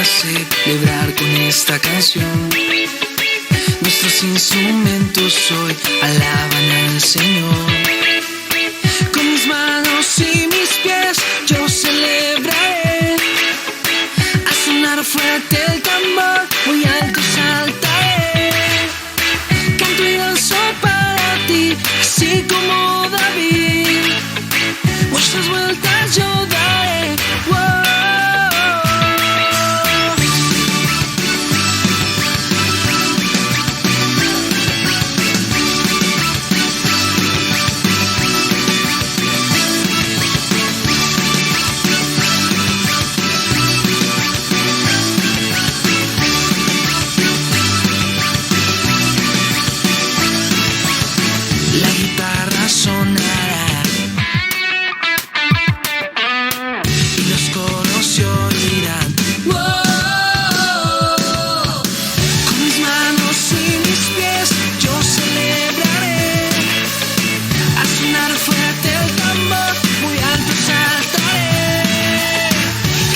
a celebrar con esta canción. Nuestros instrumentos hoy alaban al Señor. Con mis manos y mis pies yo celebraré. A sonar fuerte el tambor, muy alto saltaré. Canto y danzo para ti, así como David. Muchas vueltas yo daré. Sonará y los coros se oirán. Con mis manos y mis pies yo celebraré. A sonar fuerte el tambor, muy alto saltaré.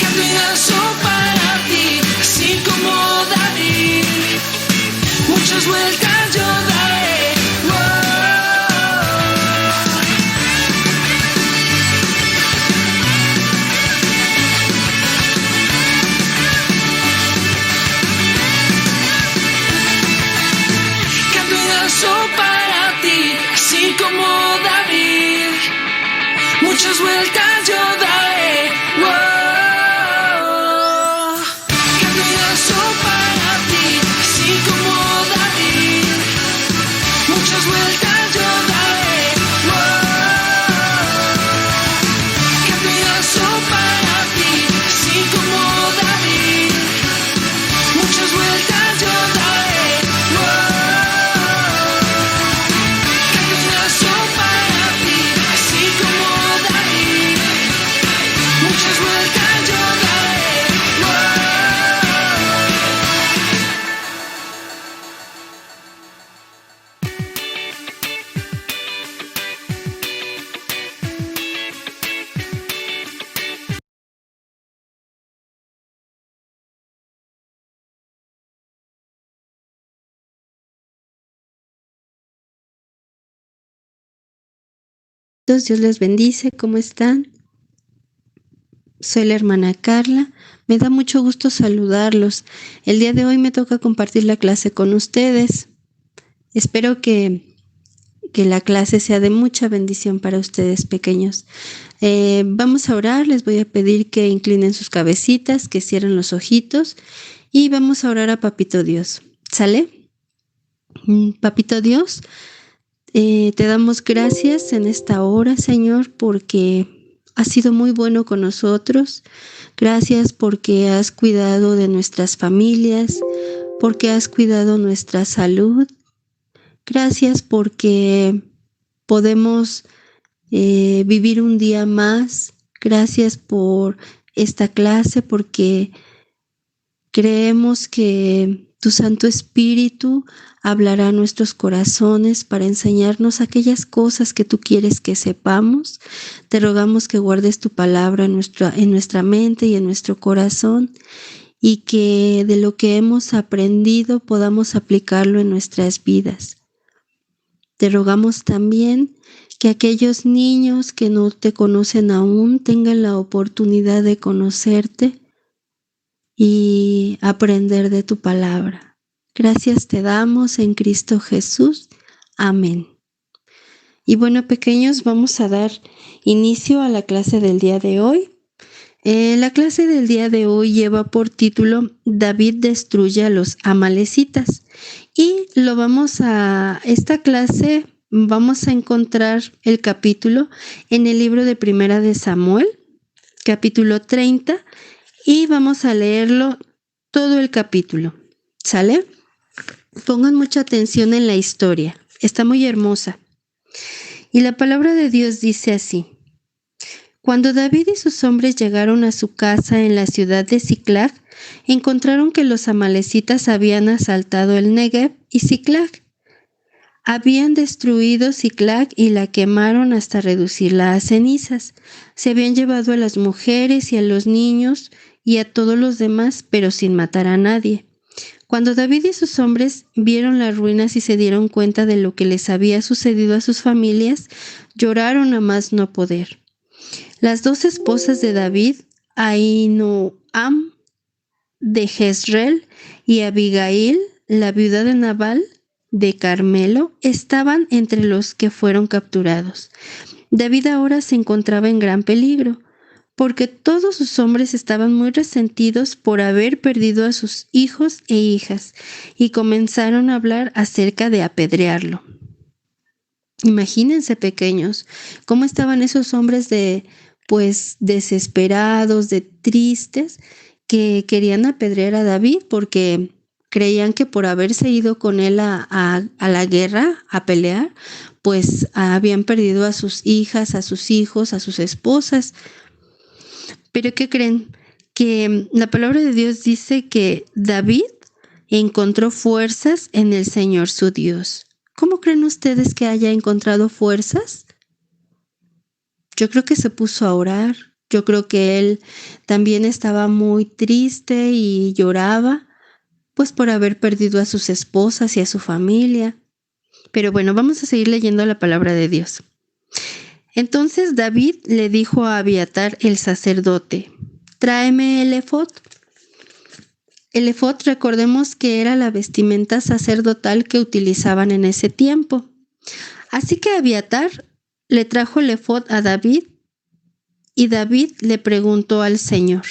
Canto y danzo para ti, así como David. Muchas vueltas yo daré. Para ti, así como David, muchas vueltas yo daré. Canto y danzo para ti, así como David, muchas vueltas yo daré. Canto y danzo para ti, así como David, muchas vueltas yo daré. Dios les bendice, ¿cómo están? Soy la hermana Carla, me da mucho gusto saludarlos. El día de hoy me toca compartir la clase con ustedes. Espero que la clase sea de mucha bendición para ustedes pequeños. Vamos a orar, les voy a pedir que inclinen sus cabecitas, que cierren los ojitos y vamos a orar a Papito Dios. ¿Sale? Papito Dios, te damos gracias en esta hora, Señor, porque has sido muy bueno con nosotros. Gracias porque has cuidado de nuestras familias, porque has cuidado nuestra salud. Gracias porque podemos vivir un día más. Gracias por esta clase, porque creemos que tu Santo Espíritu hablará a nuestros corazones para enseñarnos aquellas cosas que tú quieres que sepamos. Te rogamos que guardes tu palabra en nuestra mente y en nuestro corazón y que de lo que hemos aprendido podamos aplicarlo en nuestras vidas. Te rogamos también que aquellos niños que no te conocen aún tengan la oportunidad de conocerte y aprender de tu palabra. Gracias te damos en Cristo Jesús. Amén. Y bueno, pequeños, vamos a dar inicio a la clase del día de hoy. La clase del día de hoy lleva por título David destruye a los amalecitas. Y esta clase vamos a encontrar el capítulo en el libro de Primera de Samuel, capítulo 30, y vamos a leerlo todo el capítulo. ¿Sale? Pongan mucha atención en la historia. Está muy hermosa. Y la palabra de Dios dice así: Cuando David y sus hombres llegaron a su casa en la ciudad de Siclag, encontraron que los amalecitas habían asaltado el Negev y Siclag. Habían destruido Siclag y la quemaron hasta reducirla a cenizas. Se habían llevado a las mujeres y a los niños y a todos los demás, pero sin matar a nadie. Cuando David y sus hombres vieron las ruinas y se dieron cuenta de lo que les había sucedido a sus familias, lloraron a más no poder. Las dos esposas de David, Ahinoam de Jezreel y Abigail, la viuda de Nabal de Carmelo, estaban entre los que fueron capturados. David ahora se encontraba en gran peligro, porque todos sus hombres estaban muy resentidos por haber perdido a sus hijos e hijas, y comenzaron a hablar acerca de apedrearlo. Imagínense, pequeños, cómo estaban esos hombres desesperados, de tristes, que querían apedrear a David porque creían que por haberse ido con él a la guerra, a pelear, pues habían perdido a sus hijas, a sus hijos, a sus esposas. Pero ¿qué creen? Que la palabra de Dios dice que David encontró fuerzas en el Señor su Dios. ¿Cómo creen ustedes que haya encontrado fuerzas? Yo creo que se puso a orar. Yo creo que él también estaba muy triste y lloraba, pues por haber perdido a sus esposas y a su familia. Pero bueno, vamos a seguir leyendo la palabra de Dios. Entonces David le dijo a Abiatar el sacerdote: tráeme el efod. El efod, recordemos que era la vestimenta sacerdotal que utilizaban en ese tiempo. Así que Abiatar le trajo el efod a David, y David le preguntó al Señor: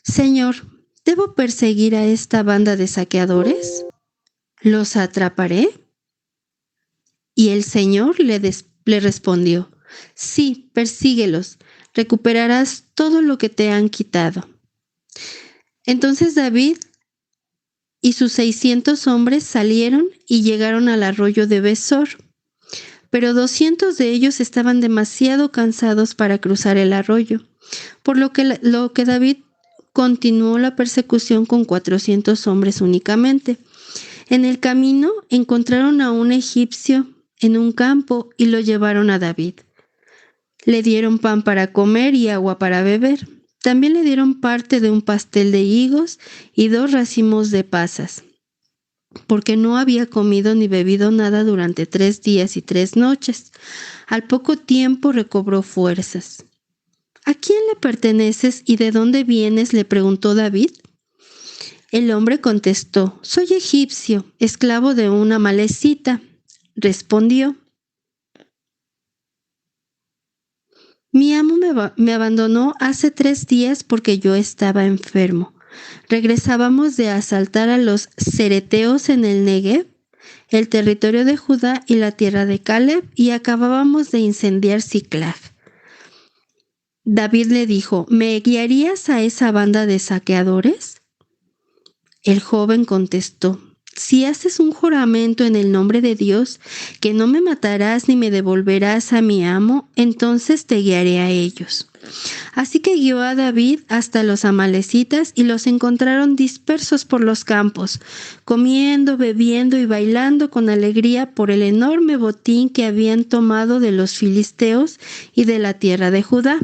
Señor, ¿debo perseguir a esta banda de saqueadores? ¿Los atraparé? Y el Señor le respondió: sí, persíguelos, recuperarás todo lo que te han quitado. Entonces David y sus 600 hombres salieron y llegaron al arroyo de Besor, pero 200 de ellos estaban demasiado cansados para cruzar el arroyo, por lo que David continuó la persecución con 400 hombres únicamente. En el camino encontraron a un egipcio en un campo y lo llevaron a David. Le dieron pan para comer y agua para beber. También le dieron parte de un pastel de higos y 2 racimos de pasas, porque no había comido ni bebido nada durante 3 días y 3 noches. Al poco tiempo recobró fuerzas. ¿A quién le perteneces y de dónde vienes?, le preguntó David. El hombre contestó: soy egipcio, esclavo de una amalecita. Respondió: mi amo me abandonó hace 3 días porque yo estaba enfermo. Regresábamos de asaltar a los cereteos en el Negev, el territorio de Judá y la tierra de Caleb, y acabábamos de incendiar Siclag. David le dijo: ¿me guiarías a esa banda de saqueadores? El joven contestó: si haces un juramento en el nombre de Dios, que no me matarás ni me devolverás a mi amo, entonces te guiaré a ellos. Así que guió a David hasta los amalecitas y los encontraron dispersos por los campos, comiendo, bebiendo y bailando con alegría por el enorme botín que habían tomado de los filisteos y de la tierra de Judá.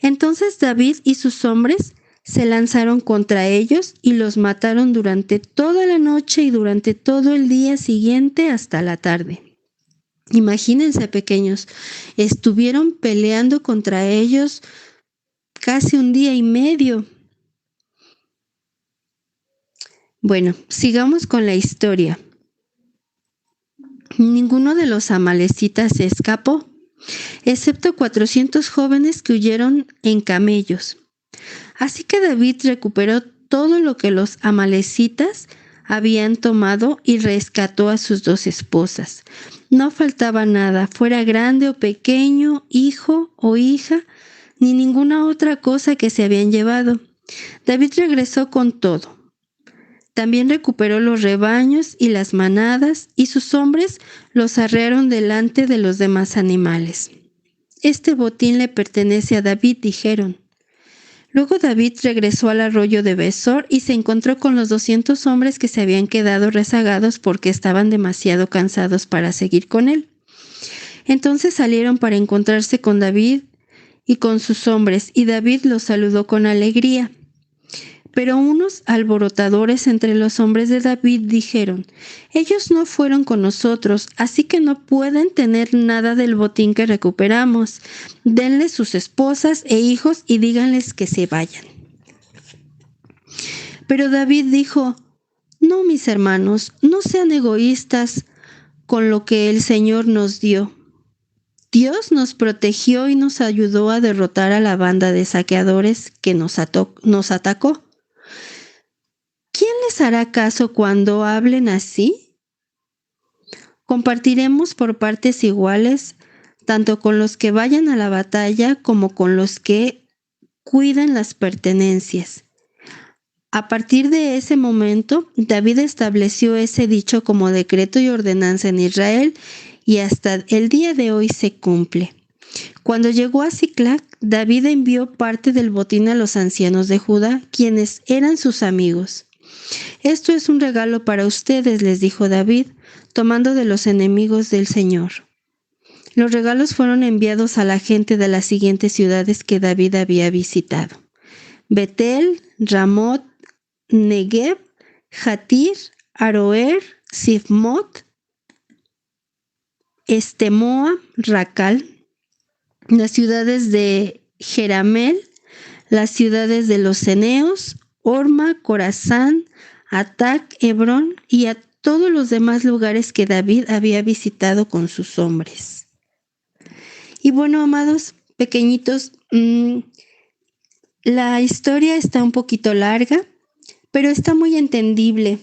Entonces David y sus hombres se lanzaron contra ellos y los mataron durante toda la noche y durante todo el día siguiente hasta la tarde. Imagínense, pequeños, estuvieron peleando contra ellos casi 1 día y medio. Bueno, sigamos con la historia. Ninguno de los amalecitas se escapó, excepto 400 jóvenes que huyeron en camellos. Así que David recuperó todo lo que los amalecitas habían tomado y rescató a sus 2 esposas. No faltaba nada, fuera grande o pequeño, hijo o hija, ni ninguna otra cosa que se habían llevado. David regresó con todo. También recuperó los rebaños y las manadas, y sus hombres los arrearon delante de los demás animales. Este botín le pertenece a David, dijeron. Luego David regresó al arroyo de Besor y se encontró con los 200 hombres que se habían quedado rezagados porque estaban demasiado cansados para seguir con él. Entonces salieron para encontrarse con David y con sus hombres, y David los saludó con alegría. Pero unos alborotadores entre los hombres de David dijeron: ellos no fueron con nosotros, así que no pueden tener nada del botín que recuperamos. Denles sus esposas e hijos y díganles que se vayan. Pero David dijo: no, mis hermanos, no sean egoístas con lo que el Señor nos dio. Dios nos protegió y nos ayudó a derrotar a la banda de saqueadores que nos atacó. ¿Quién les hará caso cuando hablen así? Compartiremos por partes iguales, tanto con los que vayan a la batalla como con los que cuiden las pertenencias. A partir de ese momento, David estableció ese dicho como decreto y ordenanza en Israel, y hasta el día de hoy se cumple. Cuando llegó a Siclag, David envió parte del botín a los ancianos de Judá, quienes eran sus amigos. Esto es un regalo para ustedes, les dijo David, tomando de los enemigos del Señor. Los regalos fueron enviados a la gente de las siguientes ciudades que David había visitado: Betel, Ramot, Negev, Jatir, Aroer, Sifmot, Estemoa, Racal, las ciudades de Jeramel, las ciudades de los ceneos, Orma, Corazán, Atac, Hebrón y a todos los demás lugares que David había visitado con sus hombres. Y bueno, amados pequeñitos, la historia está un poquito larga, pero está muy entendible.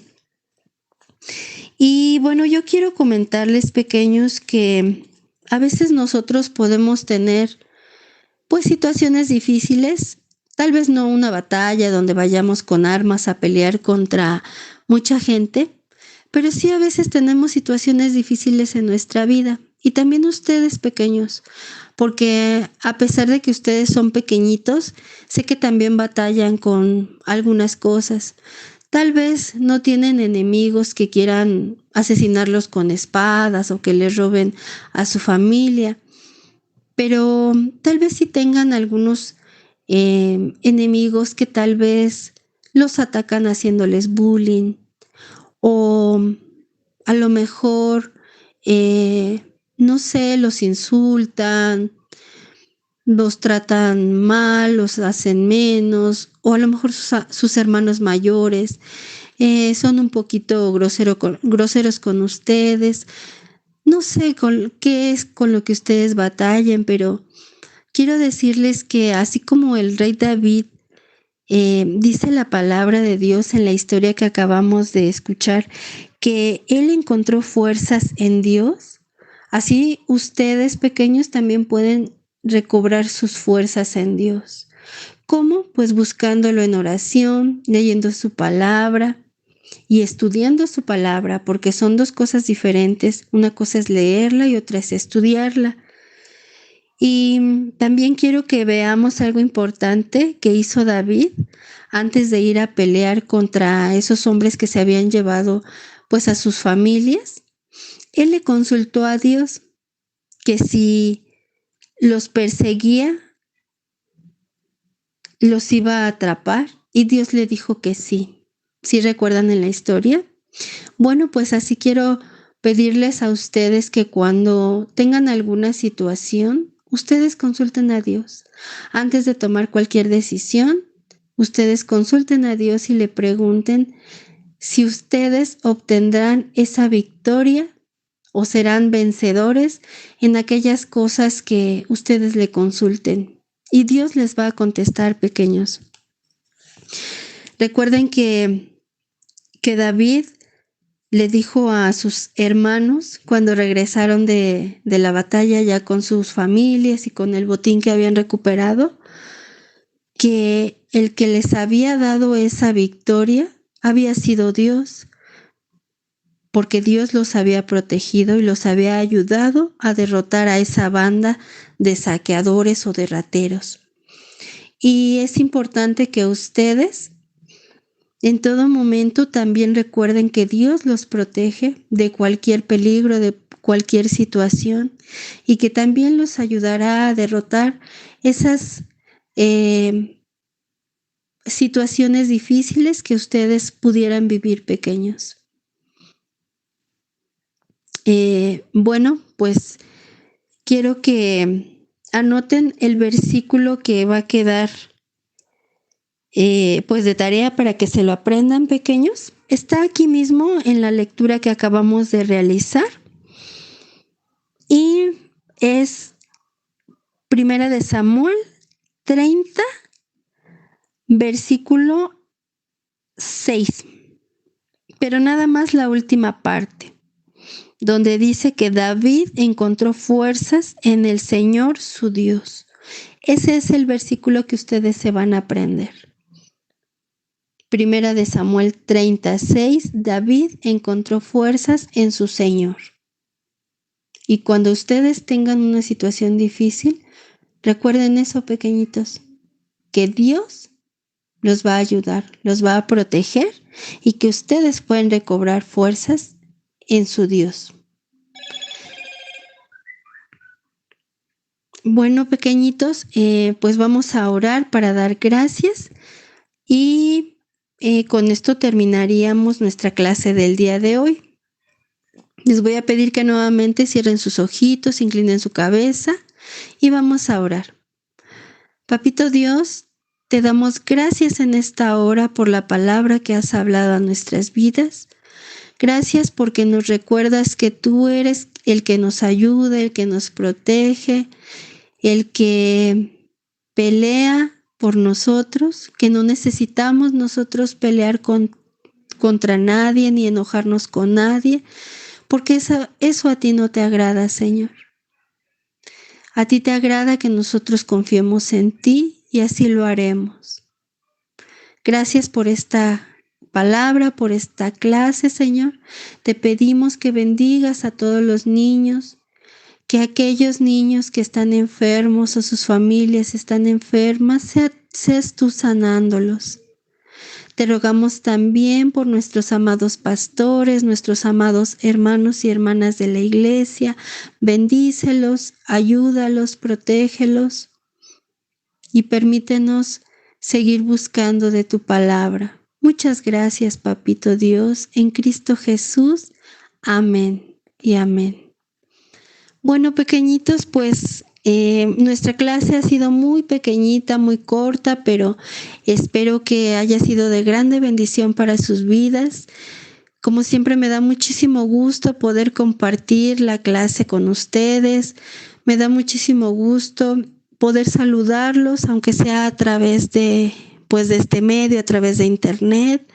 Y bueno, yo quiero comentarles, pequeños, que a veces nosotros podemos tener pues situaciones difíciles, tal vez no una batalla donde vayamos con armas a pelear contra mucha gente, pero sí a veces tenemos situaciones difíciles en nuestra vida. Y también ustedes, pequeños, porque a pesar de que ustedes son pequeñitos, sé que también batallan con algunas cosas. Tal vez no tienen enemigos que quieran asesinarlos con espadas o que les roben a su familia, pero tal vez sí tengan algunos enemigos que tal vez los atacan haciéndoles bullying, o a lo mejor, no sé, los insultan, los tratan mal, los hacen menos, o a lo mejor sus hermanos mayores son un poquito groseros con ustedes. No sé qué es con lo que ustedes batallen, pero quiero decirles que así como el rey David dice la palabra de Dios en la historia que acabamos de escuchar, que él encontró fuerzas en Dios, así ustedes, pequeños, también pueden recobrar sus fuerzas en Dios. ¿Cómo? Pues buscándolo en oración, leyendo su palabra y estudiando su palabra, porque son dos cosas diferentes. Una cosa es leerla y otra es estudiarla. Y también quiero que veamos algo importante que hizo David antes de ir a pelear contra esos hombres que se habían llevado pues a sus familias. Él le consultó a Dios que si los perseguía, los iba a atrapar, y Dios le dijo que sí. ¿Sí recuerdan en la historia? Bueno, pues así quiero pedirles a ustedes que cuando tengan alguna situación, ustedes consulten a Dios. Antes de tomar cualquier decisión, ustedes consulten a Dios y le pregunten si ustedes obtendrán esa victoria o serán vencedores en aquellas cosas que ustedes le consulten. Y Dios les va a contestar, pequeños. Recuerden que David le dijo a sus hermanos cuando regresaron de la batalla ya con sus familias y con el botín que habían recuperado, que el que les había dado esa victoria había sido Dios, porque Dios los había protegido y los había ayudado a derrotar a esa banda de saqueadores o de rateros. Y es importante que ustedes en todo momento también recuerden que Dios los protege de cualquier peligro, de cualquier situación y que también los ayudará a derrotar esas situaciones difíciles que ustedes pudieran vivir pequeños. Bueno, pues quiero que anoten el versículo que va a quedar pues de tarea para que se lo aprendan, pequeños. Está aquí mismo en la lectura que acabamos de realizar y es Primera de Samuel 30, versículo 6, pero nada más la última parte, donde dice que David encontró fuerzas en el Señor su Dios. Ese es el versículo que ustedes se van a aprender. Primera de Samuel 36, David encontró fuerzas en su Señor. Y cuando ustedes tengan una situación difícil, recuerden eso, pequeñitos, que Dios los va a ayudar, los va a proteger y que ustedes pueden recobrar fuerzas en su Dios. Bueno, pequeñitos, pues vamos a orar para dar gracias y con esto terminaríamos nuestra clase del día de hoy. Les voy a pedir que nuevamente cierren sus ojitos, inclinen su cabeza y vamos a orar. Papito Dios, te damos gracias en esta hora por la palabra que has hablado a nuestras vidas. Gracias porque nos recuerdas que tú eres el que nos ayuda, el que nos protege, el que pelea por nosotros, que no necesitamos nosotros pelear contra nadie ni enojarnos con nadie, porque eso a ti no te agrada, Señor. A ti te agrada que nosotros confiemos en ti y así lo haremos. Gracias por esta palabra, por esta clase, Señor. Te pedimos que bendigas a todos los niños, que aquellos niños que están enfermos o sus familias están enfermas, seas tú sanándolos. Te rogamos también por nuestros amados pastores, nuestros amados hermanos y hermanas de la iglesia. Bendícelos, ayúdalos, protégelos y permítenos seguir buscando de tu palabra. Muchas gracias, Papito Dios, en Cristo Jesús. Amén y amén. Bueno, pequeñitos, pues nuestra clase ha sido muy pequeñita, muy corta, pero espero que haya sido de grande bendición para sus vidas. Como siempre, me da muchísimo gusto poder compartir la clase con ustedes. Me da muchísimo gusto poder saludarlos, aunque sea a través de este medio, a través de internet.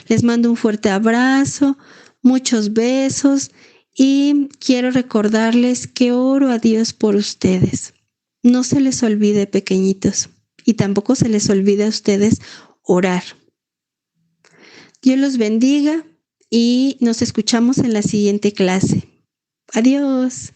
Les mando un fuerte abrazo, muchos besos. Y quiero recordarles que oro a Dios por ustedes. No se les olvide, pequeñitos, y tampoco se les olvide a ustedes orar. Dios los bendiga y nos escuchamos en la siguiente clase. Adiós.